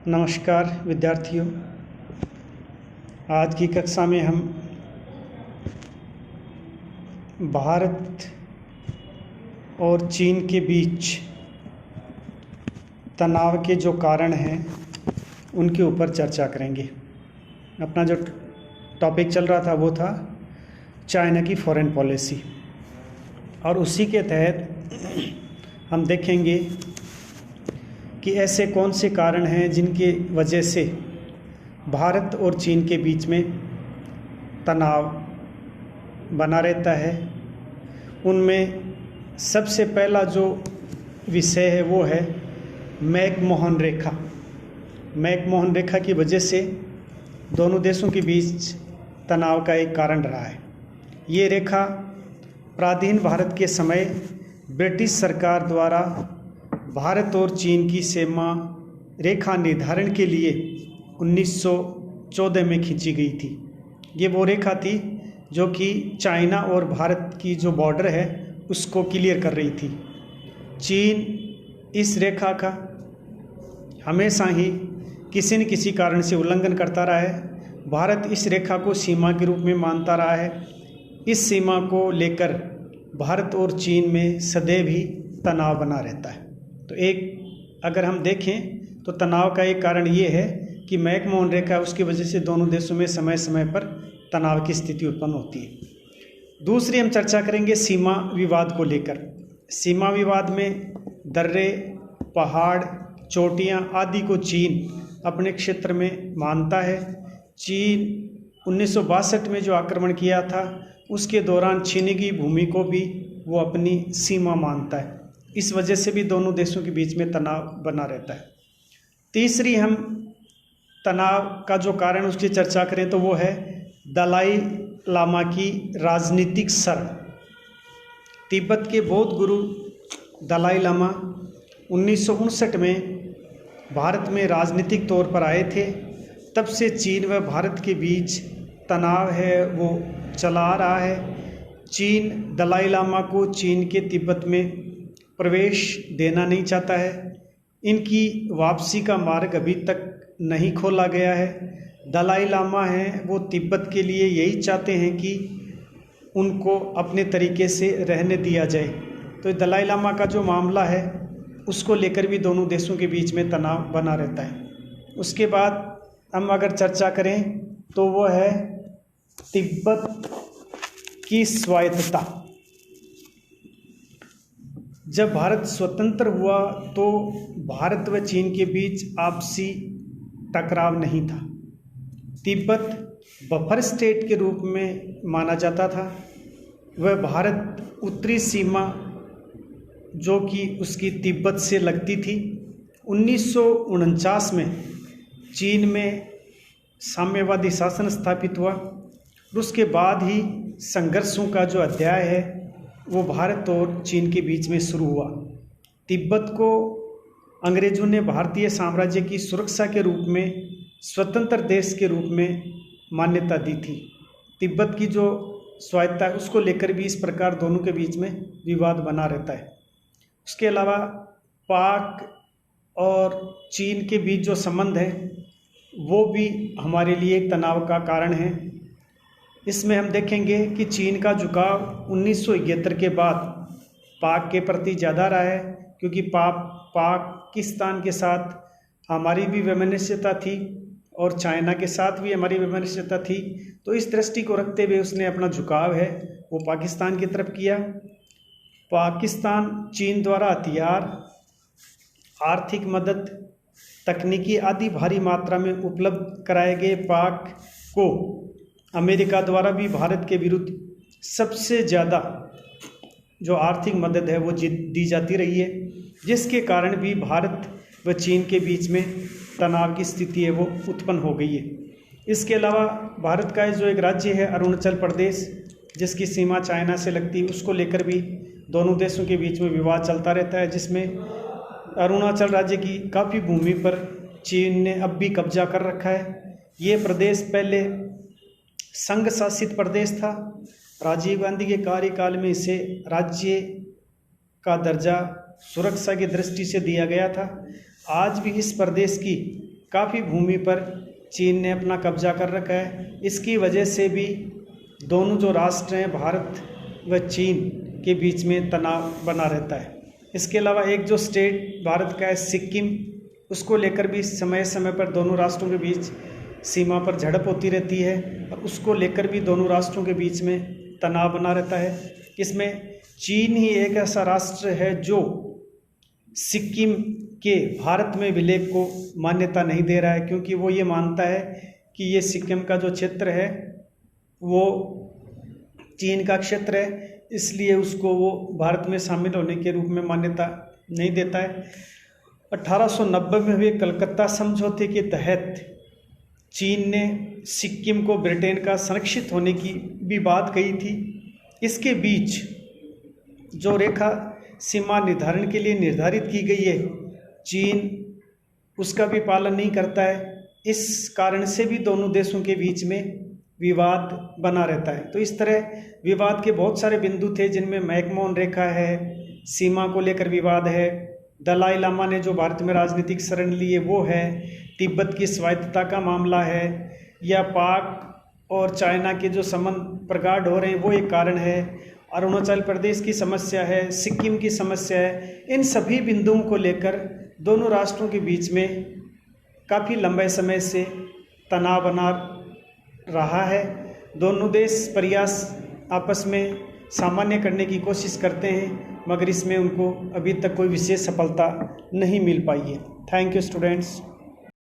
नमस्कार विद्यार्थियों। आज की कक्षा में हम भारत और चीन के बीच तनाव के जो कारण हैं उनके ऊपर चर्चा करेंगे। अपना जो टॉपिक चल रहा था वो था चाइना की फॉरेन पॉलिसी, और उसी के तहत हम देखेंगे कि ऐसे कौन से कारण हैं जिनके वजह से भारत और चीन के बीच में तनाव बना रहता है। उनमें सबसे पहला जो विषय है वो है मैकमोहन रेखा। मैकमोहन रेखा की वजह से दोनों देशों के बीच तनाव का एक कारण रहा है। ये रेखा पराधीन भारत के समय ब्रिटिश सरकार द्वारा भारत और चीन की सीमा रेखा निर्धारण के लिए 1914 में खींची गई थी। ये वो रेखा थी जो कि चाइना और भारत की जो बॉर्डर है उसको क्लियर कर रही थी। चीन इस रेखा का हमेशा ही किसी न किसी कारण से उल्लंघन करता रहा है। भारत इस रेखा को सीमा के रूप में मानता रहा है। इस सीमा को लेकर भारत और चीन में सदैव ही तनाव बना रहता है। तो एक अगर हम देखें तो तनाव का एक कारण ये है कि मैकमोहन रेखा, उसकी वजह से दोनों देशों में समय समय पर तनाव की स्थिति उत्पन्न होती है। दूसरी हम चर्चा करेंगे सीमा विवाद को लेकर। सीमा विवाद में दर्रे, पहाड़, चोटियां आदि को चीन अपने क्षेत्र में मानता है। चीन 1962 में जो आक्रमण किया था उसके दौरान छीनी गई भूमि को भी वो अपनी सीमा मानता है। इस वजह से भी दोनों देशों के बीच में तनाव बना रहता है। तीसरी हम तनाव का जो कारण उसकी चर्चा करें तो वो है दलाई लामा की राजनीतिक शरण। तिब्बत के बौद्ध गुरु दलाई लामा 1959 में भारत में राजनीतिक तौर पर आए थे। तब से चीन व भारत के बीच तनाव है वो चला आ रहा है। चीन दलाई लामा को चीन के तिब्बत में प्रवेश देना नहीं चाहता है। इनकी वापसी का मार्ग अभी तक नहीं खोला गया है। दलाई लामा हैं वो तिब्बत के लिए यही चाहते हैं कि उनको अपने तरीके से रहने दिया जाए। तो दलाई लामा का जो मामला है उसको लेकर भी दोनों देशों के बीच में तनाव बना रहता है। उसके बाद हम अगर चर्चा करें तो वो है तिब्बत की स्वायत्तता। जब भारत स्वतंत्र हुआ तो भारत व चीन के बीच आपसी टकराव नहीं था। तिब्बत बफर स्टेट के रूप में माना जाता था। वह भारत उत्तरी सीमा जो कि उसकी तिब्बत से लगती थी। 1949 में चीन में साम्यवादी शासन स्थापित हुआ। उसके बाद ही संघर्षों का जो अध्याय है वो भारत और चीन के बीच में शुरू हुआ। तिब्बत को अंग्रेजों ने भारतीय साम्राज्य की सुरक्षा के रूप में स्वतंत्र देश के रूप में मान्यता दी थी। तिब्बत की जो स्वायत्तता है उसको लेकर भी इस प्रकार दोनों के बीच में विवाद बना रहता है। उसके अलावा पाक और चीन के बीच जो संबंध है वो भी हमारे लिए एक तनाव का कारण है। इसमें हम देखेंगे कि चीन का झुकाव 1971 के बाद पाक के प्रति ज़्यादा रहा है, क्योंकि पाकिस्तान के साथ हमारी भी वैमनस्यता थी और चाइना के साथ भी हमारी वैमनस्यता थी। तो इस दृष्टि को रखते हुए उसने अपना झुकाव है वो पाकिस्तान की तरफ किया। पाकिस्तान चीन द्वारा हथियार, आर्थिक मदद, तकनीकी आदि भारी मात्रा में उपलब्ध कराए गए। पाक को अमेरिका द्वारा भी भारत के विरुद्ध सबसे ज़्यादा जो आर्थिक मदद है वो दी जाती रही है, जिसके कारण भी भारत व चीन के बीच में तनाव की स्थिति है वो उत्पन्न हो गई है। इसके अलावा भारत का जो एक राज्य है अरुणाचल प्रदेश, जिसकी सीमा चाइना से लगती है, उसको लेकर भी दोनों देशों के बीच में विवाद चलता रहता है, जिसमें अरुणाचल राज्य की काफ़ी भूमि पर चीन ने अब भी कब्जा कर रखा है। ये प्रदेश पहले संघ शासित प्रदेश था। राजीव गांधी के कार्यकाल में इसे राज्य का दर्जा सुरक्षा की दृष्टि से दिया गया था। आज भी इस प्रदेश की काफ़ी भूमि पर चीन ने अपना कब्जा कर रखा है। इसकी वजह से भी दोनों जो राष्ट्र हैं भारत व चीन के बीच में तनाव बना रहता है। इसके अलावा एक जो स्टेट भारत का है सिक्किम, उसको लेकर भी समय समय पर दोनों राष्ट्रों के बीच सीमा पर झड़प होती रहती है और उसको लेकर भी दोनों राष्ट्रों के बीच में तनाव बना रहता है। इसमें चीन ही एक ऐसा राष्ट्र है जो सिक्किम के भारत में विलय को मान्यता नहीं दे रहा है, क्योंकि वो ये मानता है कि ये सिक्किम का जो क्षेत्र है वो चीन का क्षेत्र है, इसलिए उसको वो भारत में शामिल होने के रूप में मान्यता नहीं देता है। 1890 में हुए कलकत्ता समझौते के तहत चीन ने सिक्किम को ब्रिटेन का संरक्षित होने की भी बात कही थी। इसके बीच जो रेखा सीमा निर्धारण के लिए निर्धारित की गई है, चीन उसका भी पालन नहीं करता है। इस कारण से भी दोनों देशों के बीच में विवाद बना रहता है। तो इस तरह विवाद के बहुत सारे बिंदु थे, जिनमें मैकमोहन रेखा है, सीमा को लेकर विवाद है, दलाई लामा ने जो भारत में राजनीतिक शरण ली है वो है, तिब्बत की स्वायत्तता का मामला है, या पाक और चाइना के जो संबंध प्रगाढ़ हो रहे हैं वो एक कारण है, अरुणाचल प्रदेश की समस्या है, सिक्किम की समस्या है। इन सभी बिंदुओं को लेकर दोनों राष्ट्रों के बीच में काफ़ी लंबे समय से तनाव बना रहा है। दोनों देश प्रयास आपस में सामान्य करने की कोशिश करते हैं, मगर इसमें उनको अभी तक कोई विशेष सफलता नहीं मिल पाई है। Thank you students.